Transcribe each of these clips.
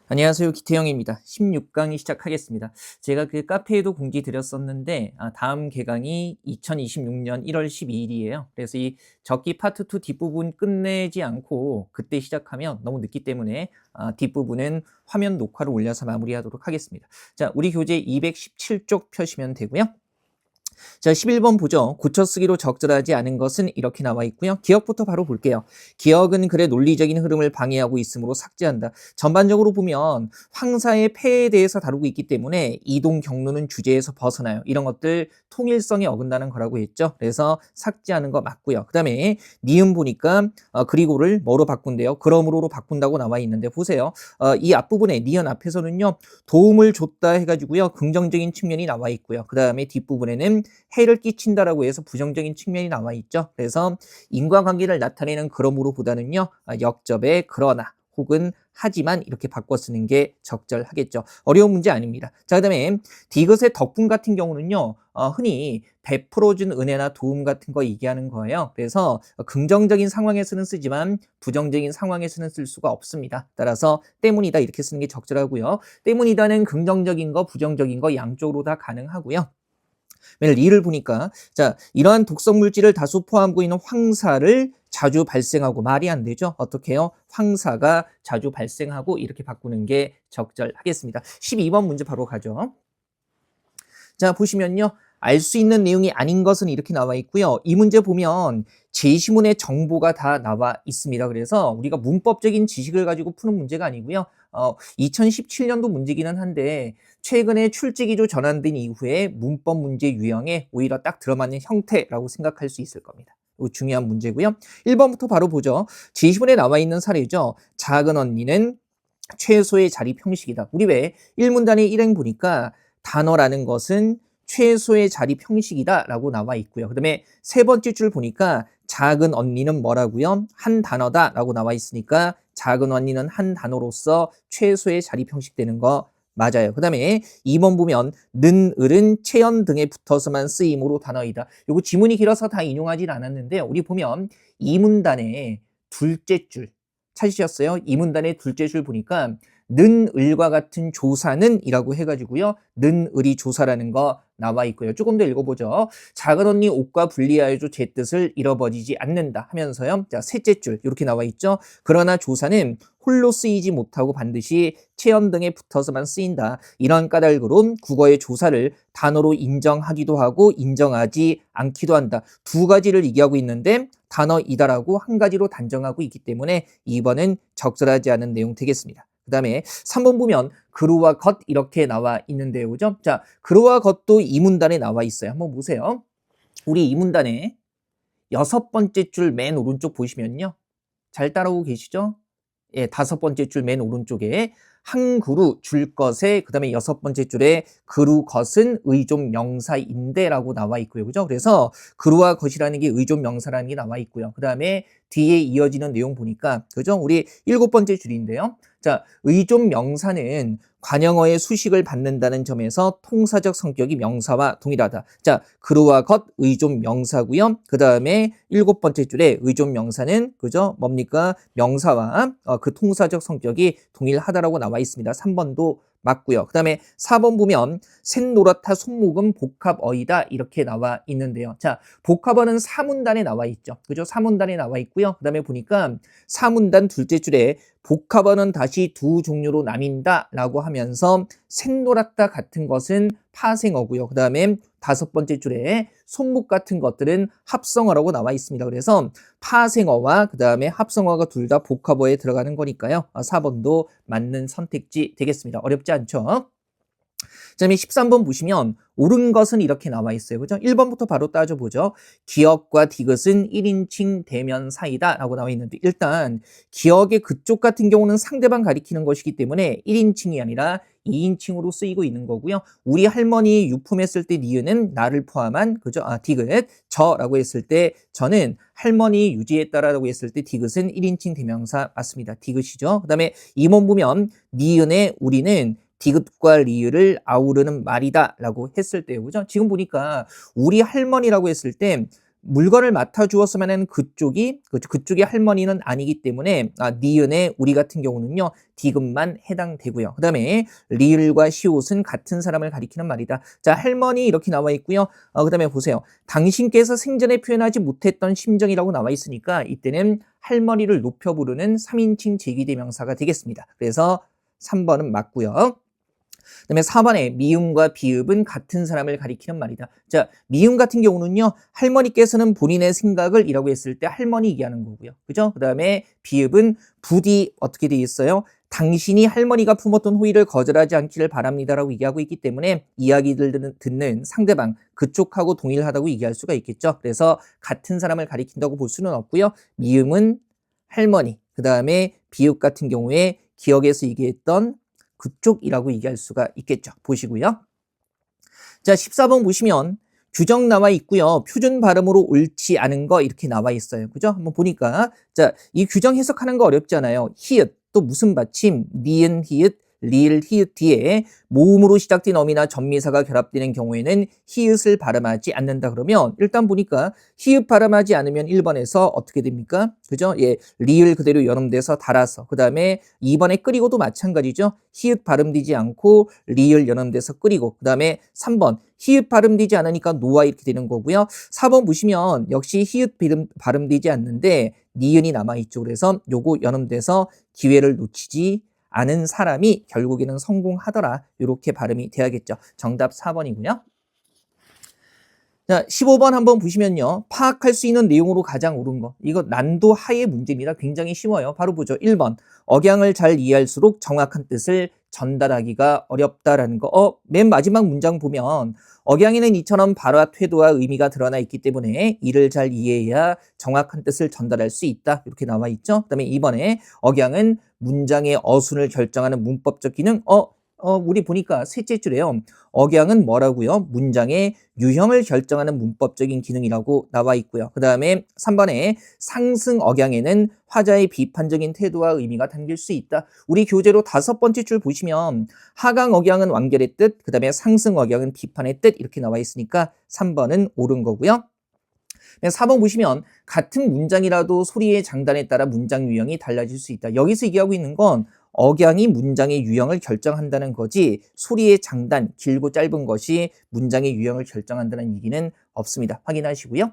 안녕하세요. 기태형입니다. 16강의 시작하겠습니다. 제가 그 카페에도 공지 드렸었는데 다음 개강이 2026년 1월 12일이에요. 그래서 이 적기 파트 2 뒷부분 끝내지 않고 그때 시작하면 너무 늦기 때문에 뒷부분은 화면 녹화를 올려서 마무리하도록 하겠습니다. 자, 우리 교재 217쪽 펴시면 되고요. 자, 11번 보죠. 고쳐쓰기로 적절하지 않은 것은 이렇게 나와 있고요. 기억부터 바로 볼게요. 기억은 글의 논리적인 흐름을 방해하고 있으므로 삭제한다. 전반적으로 보면 황사의 폐에 대해서 다루고 있기 때문에 이동 경로는 주제에서 벗어나요. 이런 것들 통일성에 어긋나는 거라고 했죠. 그래서 삭제하는 거 맞고요. 그 다음에 니은 보니까 그리고를 뭐로 바꾼대요? 그러므로로 바꾼다고 나와 있는데 보세요. 이 앞부분에 니은 앞에서는요. 도움을 줬다 해가지고요. 긍정적인 측면이 나와 있고요. 그 다음에 뒷부분에는 해를 끼친다라고 해서 부정적인 측면이 나와 있죠. 그래서 인과관계를 나타내는 그러므로보다는요. 역접에 그러나 혹은 하지만 이렇게 바꿔 쓰는 게 적절하겠죠. 어려운 문제 아닙니다. 자, 그다음에 디귿의 덕분 같은 경우는요. 흔히 베풀어준 은혜나 도움 같은 거 얘기하는 거예요. 그래서 긍정적인 상황에서는 쓰지만 부정적인 상황에서는 쓸 수가 없습니다. 따라서 때문이다 이렇게 쓰는 게 적절하고요. 때문이다는 긍정적인 거, 부정적인 거 양쪽으로 다 가능하고요. 맨날 리를 보니까 자, 이러한 독성 물질을 다수 포함하고 있는 황사를 자주 발생하고 말이 안 되죠. 어떻게 해요? 황사가 자주 발생하고 이렇게 바꾸는 게 적절하겠습니다. 12번 문제 바로 가죠. 자, 보시면요. 알 수 있는 내용이 아닌 것은 이렇게 나와 있고요. 이 문제 보면 제시문의 정보가 다 나와 있습니다. 그래서 우리가 문법적인 지식을 가지고 푸는 문제가 아니고요. 2017년도 문제기는 한데 최근에 출제기조 전환된 이후에 문법 문제 유형에 오히려 딱 들어맞는 형태라고 생각할 수 있을 겁니다. 중요한 문제고요. 1번부터 바로 보죠. 제시문에 나와 있는 사례죠. 작은 언니는 최소의 자립 형식이다. 우리 왜 1문단의 일행 보니까 단어라는 것은 최소의 자립 형식이다 라고 나와 있고요. 그 다음에 세 번째 줄 보니까 작은 언니는 뭐라고요? 한 단어다 라고 나와 있으니까 작은 언니는 한 단어로서 최소의 자립 형식 되는 거 맞아요. 그 다음에 2번 보면 는, 을은 체연 등에 붙어서만 쓰임으로 단어이다. 요거 지문이 길어서 다 인용하진 않았는데요. 우리 보면 이 문단의 둘째 줄 찾으셨어요? 이 문단의 둘째 줄 보니까 는 을과 같은 조사는 이라고 해가지고요. 는 을이 조사라는 거 나와 있고요. 조금 더 읽어보죠. 작은 언니 옷과 분리하여줘 제 뜻을 잃어버리지 않는다 하면서요. 자, 셋째 줄 이렇게 나와 있죠. 그러나 조사는 홀로 쓰이지 못하고 반드시 체연 등에 붙어서만 쓰인다. 이런 까닭으로 국어의 조사를 단어로 인정하기도 하고 인정하지 않기도 한다. 두 가지를 얘기하고 있는데 단어이다라고 한 가지로 단정하고 있기 때문에 2번은 적절하지 않은 내용 되겠습니다. 그 다음에 3번 보면 그루와 겉 이렇게 나와 있는데요. 그죠? 자, 그루와 겉도 이 문단에 나와 있어요. 한번 보세요. 우리 이 문단에 6번째 줄 맨 오른쪽 보시면요. 잘 따라오고 계시죠? 예, 5번째 줄 맨 오른쪽에 한 그루 줄 것에 그 다음에 6번째 줄에 그루 것은 의존 명사인데 라고 나와 있고요. 그죠? 그래서 그루와 것이라는 게 의존 명사라는 게 나와 있고요. 그 다음에 뒤에 이어지는 내용 보니까 그죠? 우리 7번째 줄인데요. 자, 의존 명사는 관형어의 수식을 받는다는 점에서 통사적 성격이 명사와 동일하다. 자, 그루와 것 의존 명사고요. 그 다음에 7번째 줄에 의존 명사는 그죠? 뭡니까? 명사와 그 통사적 성격이 동일하다라고 나와 있습니다. 3번도 맞고요. 그 다음에 4번 보면 샛노랗다 손목은 복합어이다 이렇게 나와 있는데요. 자, 복합어는 4문단에 나와 있죠. 그죠? 4문단에 나와 있고요. 그 다음에 보니까 4문단 둘째 줄에 복합어는 다시 두 종류로 나뉜다 라고 하면서 샛노랗다 같은 것은 파생어고요. 그 다음에 5번째 줄에 손목 같은 것들은 합성어라고 나와 있습니다. 그래서 파생어와 그 다음에 합성어가 둘 다 복합어에 들어가는 거니까요. 4번도 맞는 선택지 되겠습니다. 어렵지 않죠? 그 다음에 13번 보시면 옳은 것은 이렇게 나와 있어요. 그죠? 1번부터 바로 따져보죠. 기억과 디귿은 1인칭 대면 사이다 라고 나와 있는데 일단 기억의 그쪽 같은 경우는 상대방 가리키는 것이기 때문에 1인칭이 아니라 2인칭으로 쓰이고 있는 거고요. 우리 할머니 유품했을 때 니은은 나를 포함한 그죠? 디귿 저라고 했을 때 저는 할머니 유지했다라고 했을 때 디귿은 1인칭 대명사 맞습니다. 디귿이죠. 그 다음에 2번 보면 니은의 우리는 디귿과 리을을 아우르는 말이다 라고 했을 때요. 그죠? 지금 보니까 우리 할머니라고 했을 때 물건을 맡아주었으면 하는 그쪽이 할머니는 아니기 때문에 니은의 우리 같은 경우는요 디귿만 해당되고요. 그 다음에 리을과 시옷은 같은 사람을 가리키는 말이다. 자, 할머니 이렇게 나와 있고요. 그 다음에 보세요. 당신께서 생전에 표현하지 못했던 심정이라고 나와 있으니까 이때는 할머니를 높여 부르는 3인칭 제기대명사가 되겠습니다. 그래서 3번은 맞고요. 그다음에 4번에 미음과 비읍은 같은 사람을 가리키는 말이다. 자, 미음 같은 경우는요. 할머니께서는 본인의 생각을 이라고 했을 때 할머니 얘기하는 거고요. 그죠? 그다음에 비읍은 부디 어떻게 돼 있어요? 당신이 할머니가 품었던 호의를 거절하지 않기를 바랍니다라고 얘기하고 있기 때문에 이야기를 듣는 상대방 그쪽하고 동일하다고 얘기할 수가 있겠죠. 그래서 같은 사람을 가리킨다고 볼 수는 없고요. 미음은 할머니, 그다음에 비읍 같은 경우에 기억에서 얘기했던 그쪽이라고 얘기할 수가 있겠죠. 보시고요. 자, 14번 보시면 규정 나와 있고요. 표준 발음으로 옳지 않은 거 이렇게 나와 있어요. 그죠? 한번 보니까 자, 이 규정 해석하는 거 어렵잖아요. 히읗 또 무슨 받침 니은 히읗 리을 히읗 뒤에 모음으로 시작된 어미나 전미사가 결합되는 경우에는 히읗을 발음하지 않는다 그러면 일단 보니까 히읗 발음하지 않으면 1번에서 어떻게 됩니까? 그죠? 예, 리을 그대로 연음돼서 달아서 그 다음에 2번에 끓이고도 마찬가지죠. 히읗 발음되지 않고 리을 연음돼서 끓이고 그 다음에 3번 히읗 발음되지 않으니까 노아 이렇게 되는 거고요. 4번 보시면 역시 히읗 발음되지 않는데 니은이 남아있죠. 그래서 요거 연음돼서 기회를 놓치지 않은 사람이 결국에는 성공하더라. 이렇게 발음이 돼야겠죠. 정답 4번이고요. 자, 15번 한번 보시면요. 파악할 수 있는 내용으로 가장 옳은 거. 이거 난도 하의 문제입니다. 굉장히 쉬워요. 바로 보죠. 1번. 억양을 잘 이해할수록 정확한 뜻을 전달하기가 어렵다라는 거. 맨 마지막 문장 보면 억양에는 이처럼 발화, 태도와 의미가 드러나 있기 때문에 이를 잘 이해해야 정확한 뜻을 전달할 수 있다. 이렇게 나와 있죠. 그 다음에 2번에 억양은 문장의 어순을 결정하는 문법적 기능. 우리 보니까 셋째 줄에요. 억양은 뭐라고요? 문장의 유형을 결정하는 문법적인 기능이라고 나와 있고요. 그 다음에 3번에 상승 억양에는 화자의 비판적인 태도와 의미가 담길 수 있다. 우리 교재로 5번째 줄 보시면 하강 억양은 완결의 뜻, 그 다음에 상승 억양은 비판의 뜻 이렇게 나와 있으니까 3번은 옳은 거고요. 4번 보시면 같은 문장이라도 소리의 장단에 따라 문장 유형이 달라질 수 있다. 여기서 얘기하고 있는 건 억양이 문장의 유형을 결정한다는 거지 소리의 장단, 길고 짧은 것이 문장의 유형을 결정한다는 얘기는 없습니다. 확인하시고요.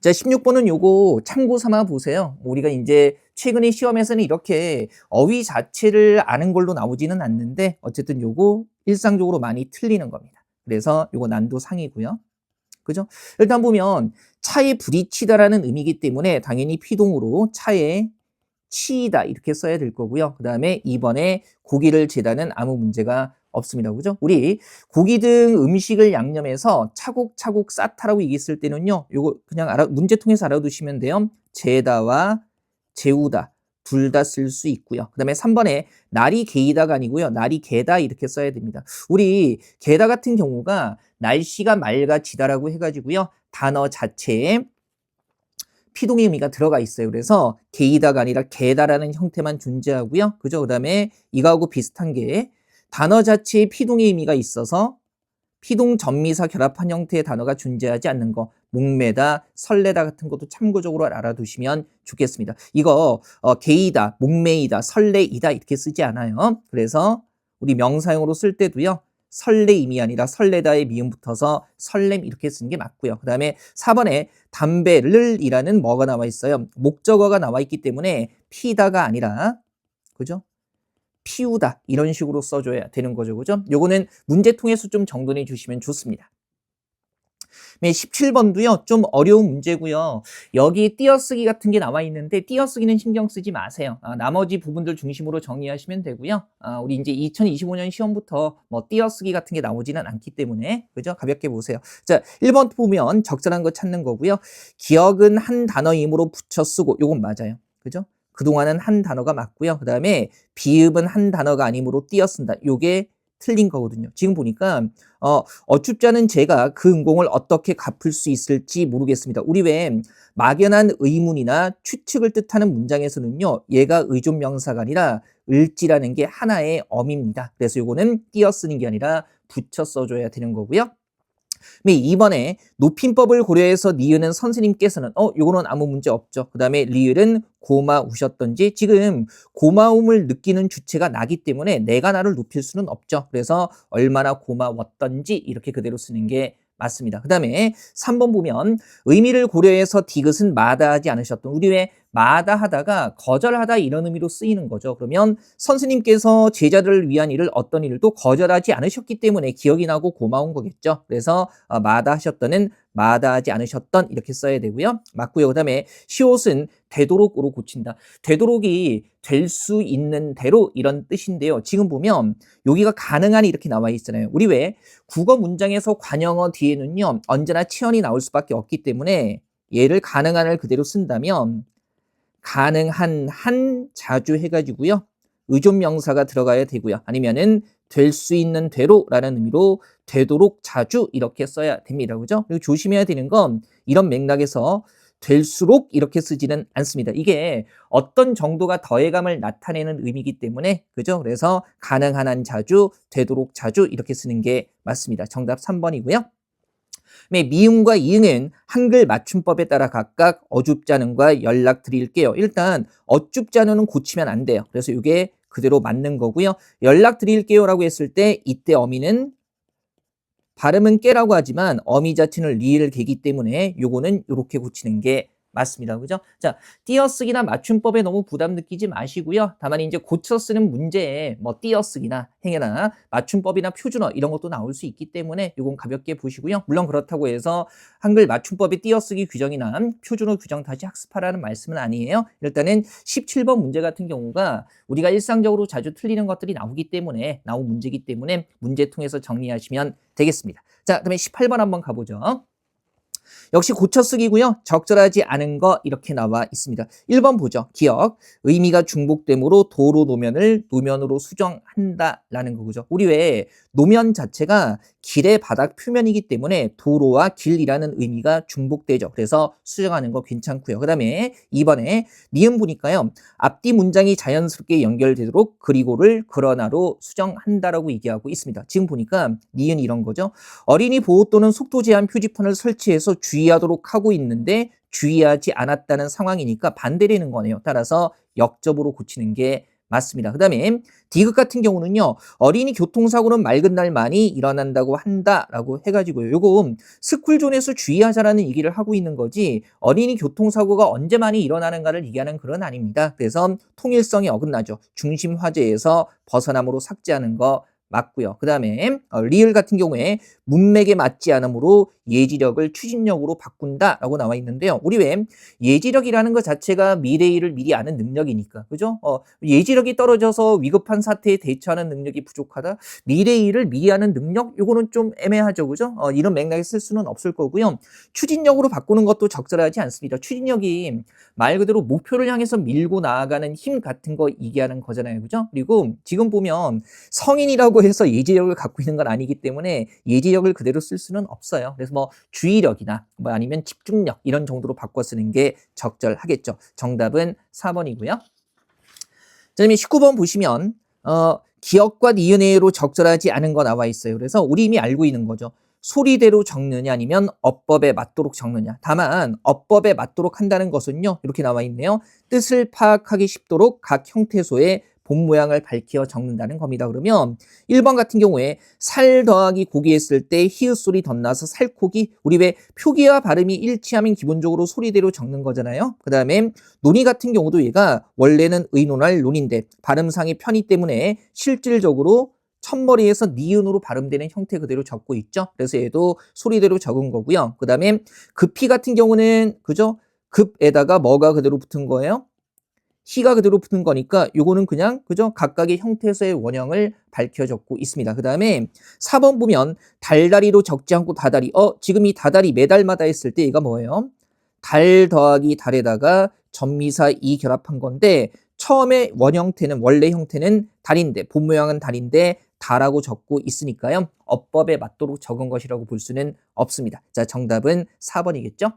자, 16번은 요거 참고 삼아 보세요. 우리가 이제 최근에 시험에서는 이렇게 어휘 자체를 아는 걸로 나오지는 않는데 어쨌든 요거 일상적으로 많이 틀리는 겁니다. 그래서 요거 난도 상이고요. 그죠? 일단 보면 차에 불이 치다라는 의미이기 때문에 당연히 피동으로 차에 치이다 이렇게 써야 될 거고요. 그 다음에 2번에 고기를 재다는 아무 문제가 없습니다. 그죠? 우리 고기 등 음식을 양념해서 차곡차곡 쌓다라고 얘기했을 때는요. 요거 그냥 문제 통해서 알아두시면 돼요. 재다와 재우다 둘 다 쓸 수 있고요. 그 다음에 3번에 날이 개이다가 아니고요. 날이 개다 이렇게 써야 됩니다. 우리 개다 같은 경우가 날씨가 맑아지다라고 해가지고요. 단어 자체에 피동의 의미가 들어가 있어요. 그래서 개이다가 아니라 개다라는 형태만 존재하고요. 그죠? 그 다음에 이거하고 비슷한 게 단어 자체에 피동의 의미가 있어서 피동 전미사 결합한 형태의 단어가 존재하지 않는 거 목매다, 설레다 같은 것도 참고적으로 알아두시면 좋겠습니다. 이거 개이다, 목매이다, 설레이다 이렇게 쓰지 않아요. 그래서 우리 명사형으로 쓸 때도요. 설레임이 아니라 설레다의 미음 붙어서 설렘 이렇게 쓰는 게 맞고요. 그 다음에 4번에 담배를 이라는 뭐가 나와 있어요. 목적어가 나와 있기 때문에 피다가 아니라 그죠? 피우다 이런 식으로 써줘야 되는 거죠. 그죠? 요거는 문제 통해서 좀 정돈해 주시면 좋습니다. 17번도요. 좀 어려운 문제고요. 여기 띄어쓰기 같은 게 나와 있는데 띄어쓰기는 신경 쓰지 마세요. 나머지 부분들 중심으로 정리하시면 되고요. 우리 이제 2025년 시험부터 뭐 띄어쓰기 같은 게 나오지는 않기 때문에 그죠? 가볍게 보세요. 자, 1번 보면 적절한 거 찾는 거고요. 기억은 한 단어이므로 붙여 쓰고 요건 맞아요. 그죠? 그동안은 한 단어가 맞고요. 그 다음에 비읍은 한 단어가 아니므로 띄어 쓴다. 요게 틀린 거거든요. 지금 보니까 어춥지 않은 제가 그 은공을 어떻게 갚을 수 있을지 모르겠습니다. 우리 왜 막연한 의문이나 추측을 뜻하는 문장에서는요. 얘가 의존명사가 아니라 을지라는 게 하나의 어미입니다. 그래서 요거는 띄어 쓰는 게 아니라 붙여 써줘야 되는 거고요. 네, 2번에 높임법을 고려해서 니은은 선생님께서는 요거는 아무 문제 없죠. 그 다음에 리을은 고마우셨던지 지금 고마움을 느끼는 주체가 나기 때문에 내가 나를 높일 수는 없죠. 그래서 얼마나 고마웠던지 이렇게 그대로 쓰는 게 맞습니다. 그 다음에 3번 보면 의미를 고려해서 디귿은 마다하지 않으셨던 우리 왜 마다하다가 거절하다 이런 의미로 쓰이는 거죠. 그러면 선생님께서 제자들을 위한 일을 어떤 일도 거절하지 않으셨기 때문에 기억이 나고 고마운 거겠죠. 그래서 마다하셨던은 마다하지 않으셨던 이렇게 써야 되고요. 맞고요. 그 다음에 시옷은 되도록으로 고친다. 되도록이 될 수 있는 대로 이런 뜻인데요. 지금 보면 여기가 가능한 이렇게 나와 있잖아요. 우리 왜 국어 문장에서 관형어 뒤에는요 언제나 치연이 나올 수밖에 없기 때문에 얘를 가능한을 그대로 쓴다면 가능한 한 자주 해가지고요 의존 명사가 들어가야 되고요. 아니면은 될 수 있는 대로라는 의미로 되도록 자주 이렇게 써야 됩니다. 그죠? 그리고 조심해야 되는 건 이런 맥락에서 될수록 이렇게 쓰지는 않습니다. 이게 어떤 정도가 더해감을 나타내는 의미이기 때문에 그죠? 그래서 가능한 한 자주, 되도록 자주 이렇게 쓰는 게 맞습니다. 정답 3번이고요. 미음과 이응은 한글 맞춤법에 따라 각각 어줍잖음과 연락드릴게요. 일단 어줍잖음은 고치면 안 돼요. 그래서 이게 그대로 맞는 거고요. 연락드릴게요 라고 했을 때 이때 어미는 발음은 깨라고 하지만 어미 자체는 리을 개기 때문에 요거는 이렇게 고치는 게 맞습니다. 그죠? 자, 띄어쓰기나 맞춤법에 너무 부담 느끼지 마시고요. 다만 이제 고쳐 쓰는 문제에 뭐 띄어쓰기나 행여나 맞춤법이나 표준어 이런 것도 나올 수 있기 때문에 요건 가볍게 보시고요. 물론 그렇다고 해서 한글 맞춤법의 띄어쓰기 규정이나 표준어 규정 다시 학습하라는 말씀은 아니에요. 일단은 17번 문제 같은 경우가 우리가 일상적으로 자주 틀리는 것들이 나오기 때문에 나온 문제이기 때문에 문제 통해서 정리하시면 되겠습니다. 자, 그다음에 18번 한번 가보죠. 역시 고쳐쓰기고요. 적절하지 않은 거 이렇게 나와 있습니다. 1번 보죠. 기억. 의미가 중복되므로 도로 노면을 노면으로 수정한다라는 거죠. 우리 왜 노면 자체가 길의 바닥 표면이기 때문에 도로와 길이라는 의미가 중복되죠. 그래서 수정하는 거 괜찮고요. 그 다음에 2번에 니은 보니까요. 앞뒤 문장이 자연스럽게 연결되도록 그리고를 그러나로 수정한다라고 얘기하고 있습니다. 지금 보니까 니은 이런 거죠. 어린이 보호 또는 속도 제한 표지판을 설치해서 주의하도록 하고 있는데 주의하지 않았다는 상황이니까 반대되는 거네요. 따라서 역접으로 고치는 게 맞습니다. 그 다음에 디귿 같은 경우는요. 어린이 교통사고는 맑은 날만이 일어난다고 한다라고 해가지고요. 요거 스쿨존에서 주의하자라는 얘기를 하고 있는 거지 어린이 교통사고가 언제 많이 일어나는가를 얘기하는 그런 아닙니다. 그래서 통일성이 어긋나죠. 중심 화제에서 벗어남으로 삭제하는 거 맞고요. 그 다음에 리을 같은 경우에 문맥에 맞지 않으므로 예지력을 추진력으로 바꾼다라고 나와 있는데요. 우리 왜 예지력이라는 것 자체가 미래일을 미리 아는 능력이니까 그죠? 예지력이 떨어져서 위급한 사태에 대처하는 능력이 부족하다. 미래일을 미리 아는 능력? 요거는 좀 애매하죠. 그죠? 이런 맥락에 쓸 수는 없을 거고요. 추진력으로 바꾸는 것도 적절하지 않습니다. 추진력이 말 그대로 목표를 향해서 밀고 나아가는 힘 같은 거 얘기하는 거잖아요. 그죠? 그리고 지금 보면 성인이라고 해서 예지력을 갖고 있는 건 아니기 때문에 예지력을 그대로 쓸 수는 없어요. 그래서 뭐 주의력이나 뭐 아니면 집중력 이런 정도로 바꿔 쓰는 게 적절하겠죠. 정답은 4번이고요. 그다음에 19번 보시면 기억과 니은으로 적절하지 않은 거 나와 있어요. 그래서 우리 이미 알고 있는 거죠. 소리대로 적느냐 아니면 어법에 맞도록 적느냐. 다만 어법에 맞도록 한다는 것은요. 이렇게 나와 있네요. 뜻을 파악하기 쉽도록 각 형태소의 본 모양을 밝혀 적는다는 겁니다. 그러면 1번 같은 경우에 살 더하기 고기 했을 때 히읗 소리 덧나서 살코기. 우리 왜 표기와 발음이 일치하면 기본적으로 소리대로 적는 거잖아요. 그 다음에 논의 같은 경우도 얘가 원래는 의논할 논인데 발음상의 편의 때문에 실질적으로 첫머리에서 니은으로 발음되는 형태 그대로 적고 있죠. 그래서 얘도 소리대로 적은 거고요. 그 다음에 급히 같은 경우는 그죠? 급에다가 뭐가 그대로 붙은 거예요? 희가 그대로 붙은 거니까 요거는 그냥 그죠? 각각의 형태에서의 원형을 밝혀 적고 있습니다. 그 다음에 4번 보면 달다리로 적지 않고 다다리. 지금 이 다다리 매달마다 했을 때 얘가 뭐예요? 달 더하기 달에다가 전미사 이 결합한 건데 처음에 원형태는 원래 형태는 달인데 본 모양은 달인데 다라고 적고 있으니까요. 어법에 맞도록 적은 것이라고 볼 수는 없습니다. 자, 정답은 4번이겠죠?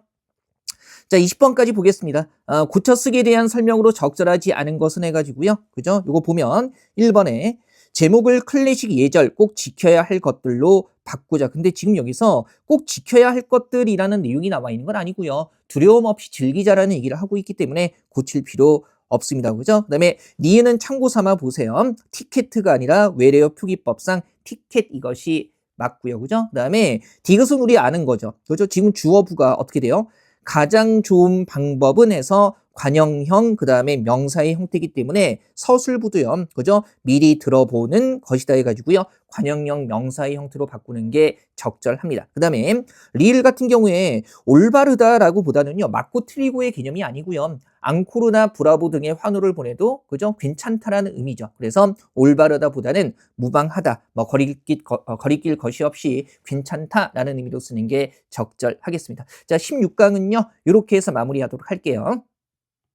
자, 20번까지 보겠습니다. 고쳐쓰기에 대한 설명으로 적절하지 않은 것은 해가지고요. 그죠? 요거 보면 1번에 제목을 클래식 예절 꼭 지켜야 할 것들로 바꾸자. 근데 지금 여기서 꼭 지켜야 할 것들이라는 내용이 나와 있는 건 아니고요. 두려움 없이 즐기자라는 얘기를 하고 있기 때문에 고칠 필요 없습니다. 그죠? 그다음에 니은은 참고 삼아 보세요. 티켓트가 아니라 외래어 표기법상 티켓 이것이 맞고요. 그죠? 그다음에 디귿은 우리 아는 거죠. 그죠? 지금 주어부가 어떻게 돼요? 가장 좋은 방법은 해서 관형형 그다음에 명사의 형태이기 때문에 서술부도요. 그죠? 미리 들어보는 것이다 해가지고요. 관형형 명사의 형태로 바꾸는 게 적절합니다. 그다음에 리을 같은 경우에 올바르다라고 보다는요. 맞고 틀리고의 개념이 아니고요. 앙코르나 브라보 등의 환호를 보내도 그죠? 괜찮다라는 의미죠. 그래서 올바르다보다는 무방하다, 뭐 거리낄 것이 없이 괜찮다라는 의미로 쓰는 게 적절하겠습니다. 자, 16강은요. 이렇게 해서 마무리하도록 할게요.